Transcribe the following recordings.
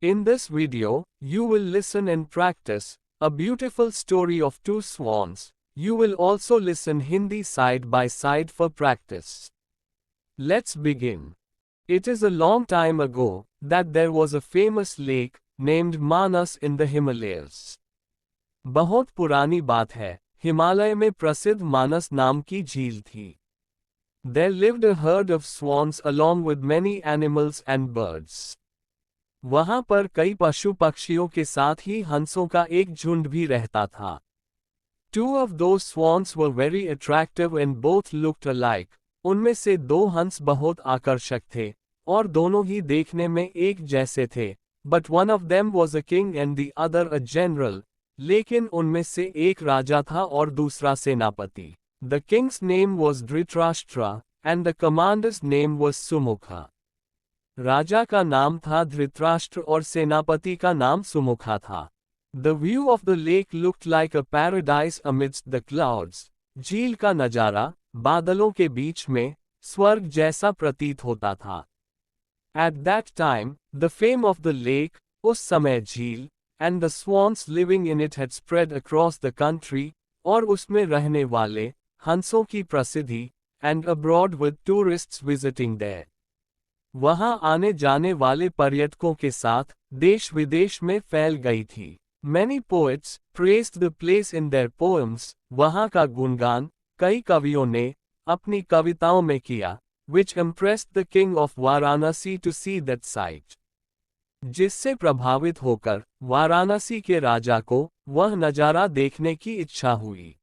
In this video, you will listen and practice a beautiful story of two swans. You will also listen Hindi side by side for practice. Let's begin. It is a long time ago that there was a famous lake named Manas in the Himalayas. बहुत पुरानी बात है, हिमालय में प्रसिद्ध मानस नाम की झील थी. There lived a herd of swans along with many animals and birds. वहां पर कई पशु पक्षियों के साथ ही हंसों का एक झुंड भी रहता था. Two of those swans were very attractive and both looked alike. उनमें से दो हंस बहुत आकर्षक थे और दोनों ही देखने में एक जैसे थे. But one of them was a king and the other a general. लेकिन उनमें से एक राजा था और दूसरा सेनापति. The king's name was Dhritarashtra and the commander's name was Sumukha. राजा का नाम था धृतराष्ट्र और सेनापति का नाम सुमुखा था. The view of the lake looked like a paradise amidst the clouds. झील का नजारा बादलों के बीच में स्वर्ग जैसा प्रतीत होता था. At that time, the fame of the lake, उस समय झील, and the swans living in it had spread across the country, और उसमें रहने वाले हंसों की प्रसिद्धि, and abroad with tourists visiting there. वहां आने जाने वाले पर्यटकों के साथ देश विदेश में फैल गई थी. Many poets praised the place in their poems. वहां का गुणगान कई कवियों ने अपनी कविताओं में किया, which impressed the king of Varanasi to see that sight. जिससे प्रभावित होकर वाराणसी के राजा को वह नजारा देखने की इच्छा हुई.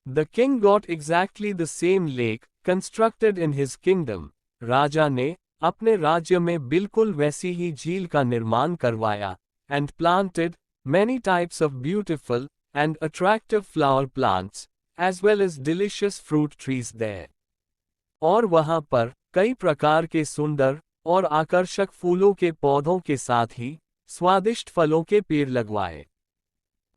The king got exactly the same lake constructed in his kingdom. राजा ने अपने राज्य में बिल्कुल वैसी ही झील का निर्माण करवाया, and planted many types of beautiful and attractive flower plants, as well as delicious fruit trees there. और वहां पर कई प्रकार के सुंदर और आकर्षक फूलों के पौधों के साथ ही स्वादिष्ट फलों के पेड़ लगवाए.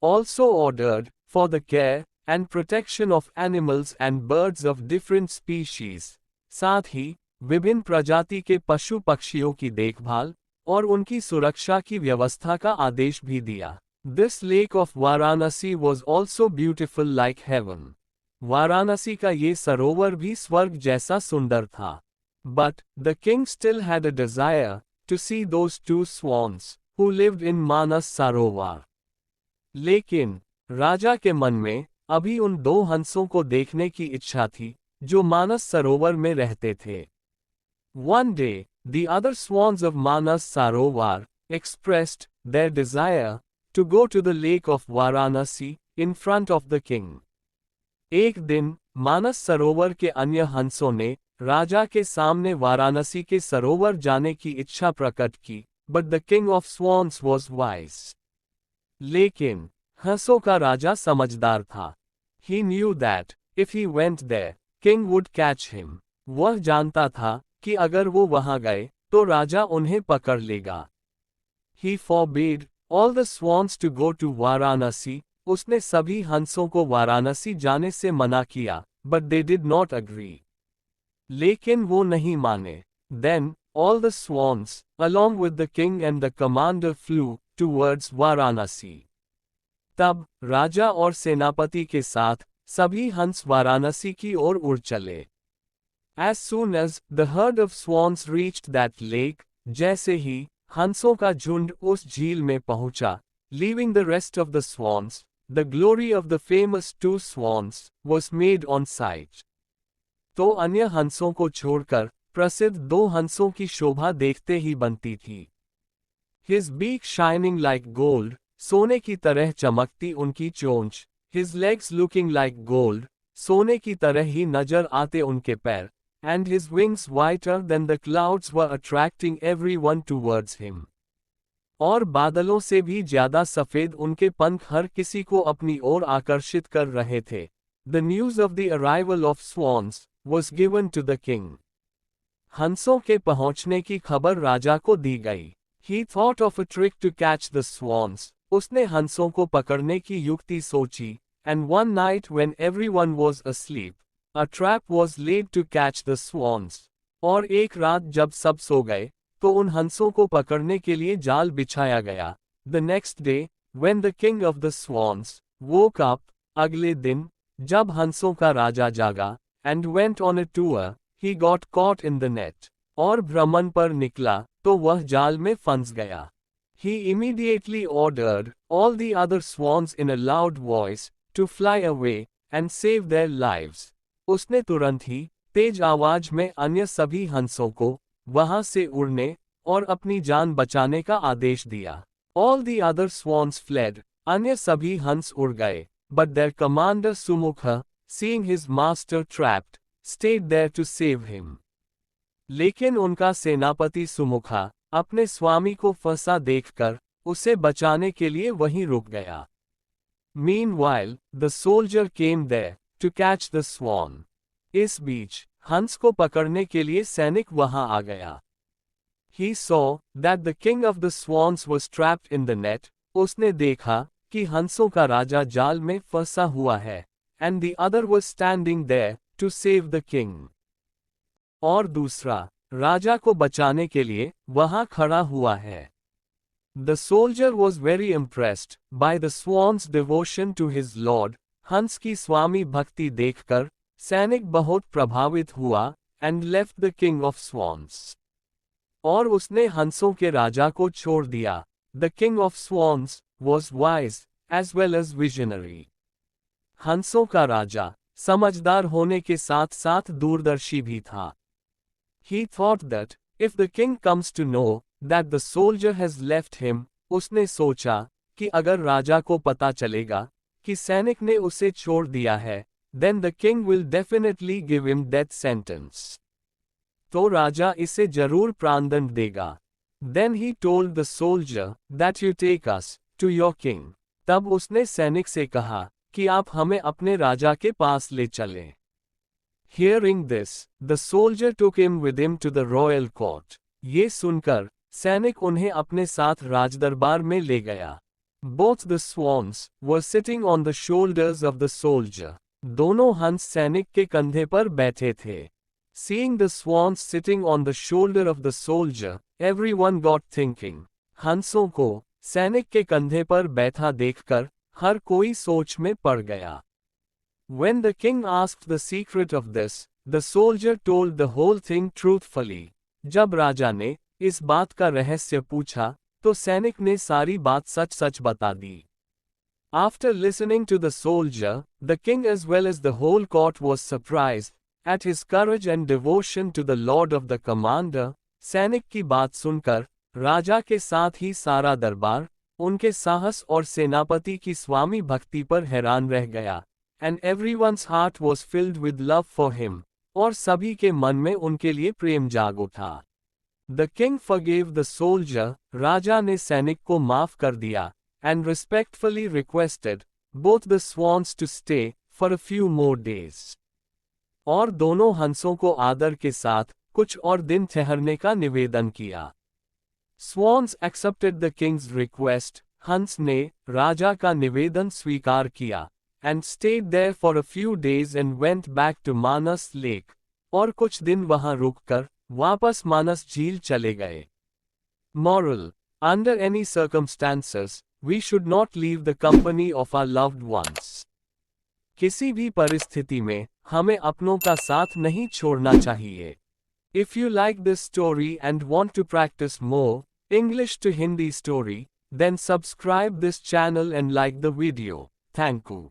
Also ordered for the care and protection of animals and birds of different species. साथ ही विभिन्न प्रजाति के पशु पक्षियों की देखभाल और उनकी सुरक्षा की व्यवस्था का आदेश भी दिया. This lake of Varanasi was also beautiful like heaven. Varanasi का ये सरोवर भी स्वर्ग जैसा सुंदर था. But the king still had a desire to see those two swans who lived in Manas Sarovar. लेकिन राजा के मन में अभी उन दो हंसों को देखने की इच्छा थी जो मानस सरोवर में रहते थे. One day, the other swans of Manas Sarovar expressed their desire to go to the lake of Varanasi in front of the king. एक दिन मानस सरोवर के अन्य हंसों ने राजा के सामने वाराणसी के सरोवर जाने की इच्छा प्रकट की, but the king of swans was wise. लेकिन हंसों का राजा समझदार था. He knew that if he went there, king would catch him. वह जानता था कि अगर वो वहां गए तो राजा उन्हें पकड़ लेगा. He forbade all the swans to go to Varanasi. उसने सभी हंसों को वाराणसी जाने से मना किया, but they did not agree. लेकिन वो नहीं माने. Then all the swans, along with the king and the commander, flew towards Varanasi. तब राजा और सेनापति के साथ सभी हंस वाराणसी की ओर उड़ चले. As soon as the herd of swans reached that lake, जैसे ही हंसों का झुंड उस झील में पहुंचा, leaving the rest of the swans, the glory of the famous two swans was made on sight. तो अन्य हंसों को छोड़कर प्रसिद्ध दो हंसों की शोभा देखते ही बनती थी. His beak shining like gold, सोने की तरह चमकती उनकी चोंच. His legs looking like gold, सोने की तरह ही नजर आते उनके पैर. And his wings whiter than the clouds were attracting everyone towards him. और बादलों से भी ज्यादा सफेद उनके पंख हर किसी को अपनी ओर आकर्षित कर रहे थे. The news of the arrival of swans was given to the king. हंसों के पहुंचने की खबर राजा को दी गई. He thought of a trick to catch the swans. उसने हंसों को पकड़ने की युक्ति सोची. And one night when everyone was asleep, a trap was laid to catch the swans. और एक रात जब सब सो गए तो उन हंसों को पकड़ने के लिए जाल बिछाया गया। The next day, when the king of the swans woke up, अगले दिन, जब हंसों का राजा जागा, and went on a tour, he got caught in the net, और भ्रमण पर निकला, तो वह जाल में फंस गया। He immediately ordered all the other swans in a loud voice to fly away and save their lives. उसने तुरंत ही तेज आवाज में अन्य सभी हंसों को वहां से उड़ने और अपनी जान बचाने का आदेश दिया। All the other swans fled, अन्य सभी हंस उड़ गए, but their commander Sumukha, seeing his master trapped, stayed there to save him. लेकिन उनका सेनापति सुमुखा अपने स्वामी को फंसा देखकर उसे बचाने के लिए वहीं रुक गया। Meanwhile, the soldier came there to catch the swan. इस बीच हंस को पकड़ने के लिए सैनिक वहां आ गया। He saw that the king of the swans was trapped in the net. उसने देखा कि हंसों का राजा जाल में फंसा हुआ है, and the other was standing there to save the king. और दूसरा राजा को बचाने के लिए वहां खड़ा हुआ है। The soldier was very impressed by the swan's devotion to his lord. हंस की स्वामी भक्ति देखकर सैनिक बहुत प्रभावित हुआ, and left the king of swans. और उसने हंसों के राजा को छोड़ दिया। The king of swans was wise as well as visionary. हंसों का राजा समझदार होने के साथ साथ दूरदर्शी भी था। He thought that if the king comes to know that the soldier has left him, उसने सोचा कि अगर राजा को पता चलेगा कि सैनिक ने उसे छोड़ दिया है, then the king will definitely give him death sentence. तो राजा इसे जरूर प्राणदंड देगा। Then he told the soldier that you take us to your king. तब उसने सैनिक से कहा कि आप हमें अपने राजा के पास ले चलें। Hearing this, the soldier took him with him to the royal court. ये सुनकर सैनिक उन्हें अपने साथ राजदरबार में ले गया। Both the swans were sitting on the shoulders of the soldier. दोनों हंस सैनिक के कंधे पर बैठे थे। Seeing the swans sitting on the shoulder of the soldier, everyone got thinking. हंसों को सैनिक के कंधे पर बैठा देखकर हर कोई सोच में पड़ गया। When the king asked the secret of this, the soldier told the whole thing truthfully. जब राजा ने इस बात का रहस्य पूछा, तो सैनिक ने सारी बात सच-सच बता दी। After listening to the soldier, the king as well as the whole court was surprised at his courage and devotion to the lord of the commander. सैनिक की बात सुनकर राजा के साथ ही सारा दरबार उनके साहस और सेनापति की स्वामी भक्ति पर हैरान रह गया, and everyone's heart was filled with love for him, और सभी के मन में उनके लिए प्रेम जाग उठा। The king forgave the soldier, राजा ने सैनिक को माफ कर दिया, and respectfully requested both the swans to stay for a few more days. और दोनों हंसों को आदर के साथ कुछ और दिन ठहरने का निवेदन किया। Swans accepted the king's request. हंस ने राजा का निवेदन स्वीकार किया, and stayed there for a few days and went back to Manas Lake. और कुछ दिन वहां रुककर वापस मानस झील चले गए। Moral: Under any circumstances, we should not leave the company of our loved ones. किसी भी परिस्थिति में हमें अपनों का साथ नहीं छोड़ना चाहिए। If you like this story and want to practice more English to Hindi story, then subscribe this channel and like the video. Thank you.